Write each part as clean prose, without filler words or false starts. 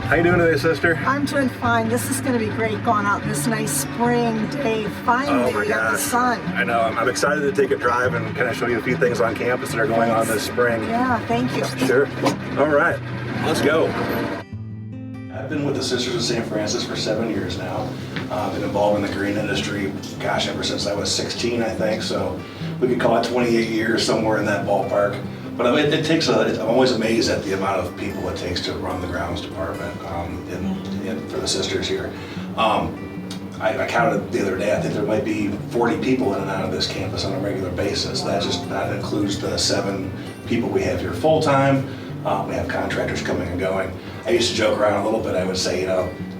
How you doing today, sister? I'm doing fine. This is going to be great going out this nice spring day. Finally, we got the sun. I know. I'm excited to take a drive and kind of show you a few things on campus that are going on this spring. Yeah, thank you. Sure. All right, let's go. I've been with the Sisters of St. Francis for 7 years now. I've been involved in the green industry, gosh, ever since I was 16, I think. So we could call it 28 years, somewhere in that ballpark. But I mean, I'm always amazed at the amount of people it takes to run the grounds department for the sisters here. I counted the other day, I think there might be 40 people in and out of this campus on a regular basis. That includes the 7 people we have here full-time. We have contractors coming and going. I used to joke around a little bit. I would say,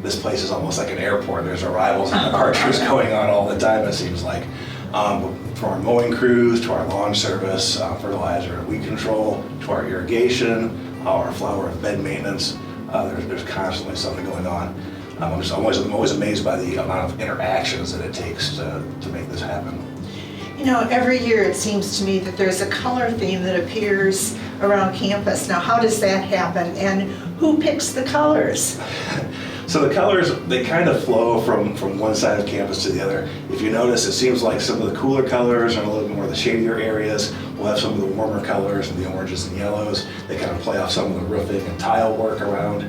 this place is almost like an airport. There's arrivals and departures going on all the time, it seems like. From our mowing crews, to our lawn service, fertilizer and weed control, to our irrigation, our flower and bed maintenance, there's constantly something going on. I'm always amazed by the amount of interactions that it takes to make this happen. You know, every year it seems to me that there's a color theme that appears around campus. Now, how does that happen, and who picks the colors? So the colors, they kind of flow from one side of campus to the other. If you notice, it seems like some of the cooler colors are a little bit more of the shadier areas. We'll have some of the warmer colors and the oranges and yellows. They kind of play off some of the roofing and tile work around.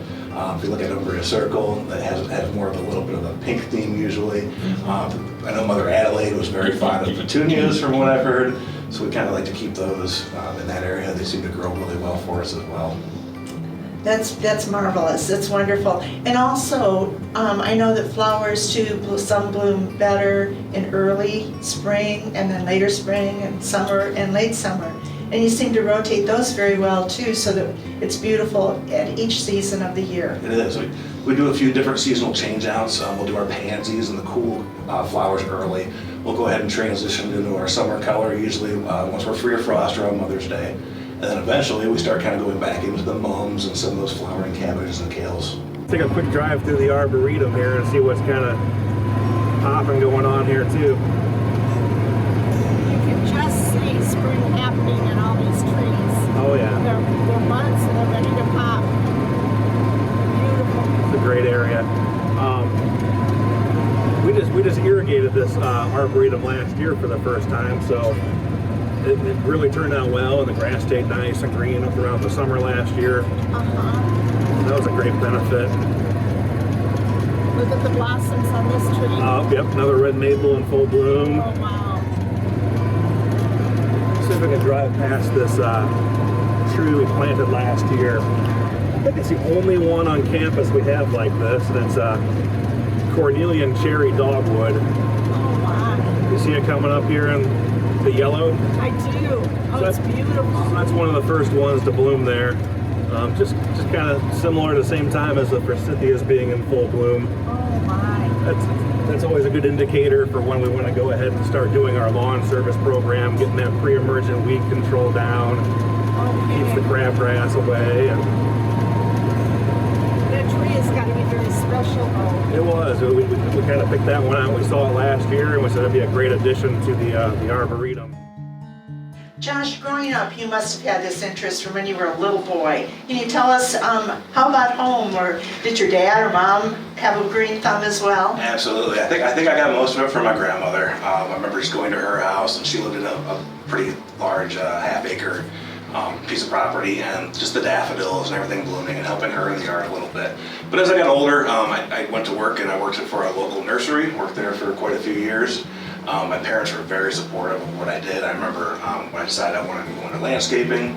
If you look at Umbria Circle, that has more of a little bit of a pink theme usually. I know Mother Adelaide was very fond of petunias from what I've heard. So we kind of like to keep those in that area. They seem to grow really well for us as well. That's marvelous. That's wonderful. And also, I know that flowers too, some bloom better in early spring, and then later spring, and summer, and late summer. And you seem to rotate those very well too, so that it's beautiful at each season of the year. It is. We do a few different seasonal change-outs. We'll do our pansies and the cool flowers early. We'll go ahead and transition into our summer color, usually once we're free of frost or on Mother's Day. And then eventually we start kind of going back into the mums and some of those flowering cabbages and kales. Take a quick drive through the Arboretum here and see what's kind of popping going on here too. You can just see spring happening in all these trees. Oh yeah. They're buds and they're ready to pop. Beautiful. It's a great area. We just irrigated this Arboretum last year for the first time, so it really turned out well, and the grass stayed nice and green up around the summer last year. That was a great benefit. Look at the blossoms on this tree. Yep, another red maple in full bloom. Oh, wow. See if I can drive past this tree we planted last year. I think it's the only one on campus we have like this, and it's Cornelian cherry dogwood. Oh, wow. You see it coming up here in the yellow? I do. Oh, it's beautiful. That's one of the first ones to bloom there. Just kind of similar to the same time as the forsythias being in full bloom. Oh my. That's always a good indicator for when we want to go ahead and start doing our lawn service program, getting that pre-emergent weed control down, keeps the crabgrass away. And that tree has got to be very special though. it was. We kind of picked that one out. We saw it last year, and we said it'd be a great addition to the Arboretum. Josh, growing up, you must have had this interest from when you were a little boy. Can you tell us, how about home, or did your dad or mom have a green thumb as well? Absolutely. I think I got most of it from my grandmother. I remember just going to her house, and she lived in a pretty large half-acre piece of property, and just the daffodils and everything blooming, and helping her in the yard a little bit. But as I got older, I went to work, and I worked for a local nursery. Worked there for quite a few years. My parents were very supportive of what I did. I remember when I decided I wanted to go into landscaping,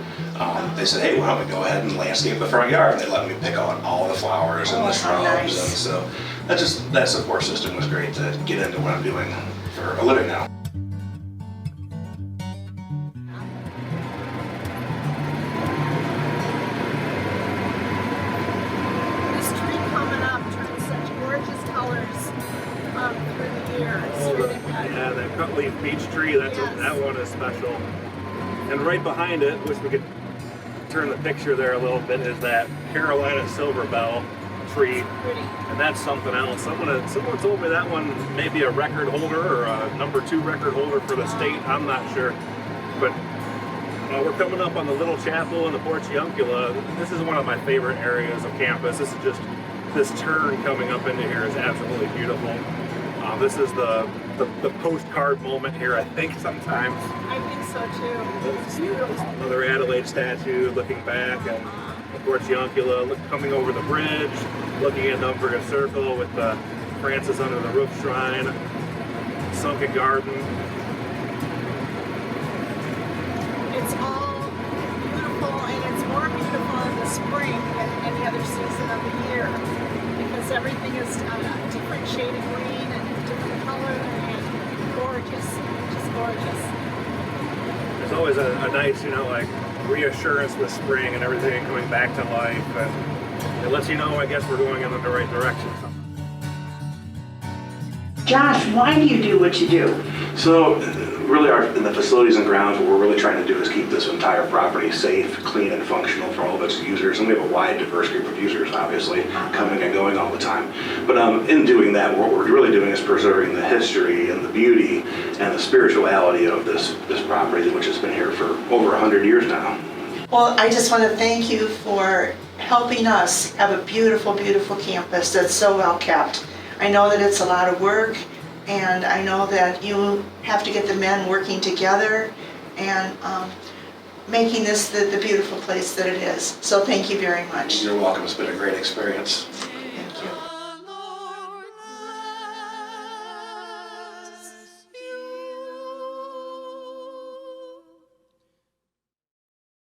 they said, hey, why don't we go ahead and landscape the front yard? And they let me pick out all the flowers and the shrubs. Nice. And so that support system was great to get into what I'm doing for a living now. This tree coming up turns such gorgeous colors through the year. It's really good. Yeah, that cutleaf beech tree, that one is special. And right behind it, wish we could turn the picture there a little bit, is that Carolina silver bell tree. Pretty. And that's something else. Someone told me that one may be a record holder or a #2 record holder for the state. I'm not sure. But we're coming up on the Little Chapel and the Portiuncula. This is one of my favorite areas of campus. This is just This turn coming up into here is absolutely beautiful. This is the postcard moment here, I think, sometimes. I think so too. It's beautiful. Another Adelaide statue looking back, and of course Yonkula coming over the bridge, looking at Numberga Circle with the Francis under the roof shrine, sunken garden. It's all beautiful, and it's more beautiful in the spring than any other season of the year because everything is a different shade of green and a different color and gorgeous, just gorgeous. There's always a nice, like reassurance with spring and everything coming back to life, and it lets you know, I guess, we're going in the right direction. Josh, why do you do what you do? So really in the facilities and grounds, what we're really trying to do is keep this entire property safe, clean, and functional for all of its users. And we have a wide, diverse group of users, obviously, coming and going all the time. But in doing that, what we're really doing is preserving the history and the beauty and the spirituality of this property, which has been here for over 100 years now. Well, I just want to thank you for helping us have a beautiful, beautiful campus that's so well kept. I know that it's a lot of work, and I know that you have to get the men working together and making this the beautiful place that it is. So thank you very much. You're welcome. It's been a great experience.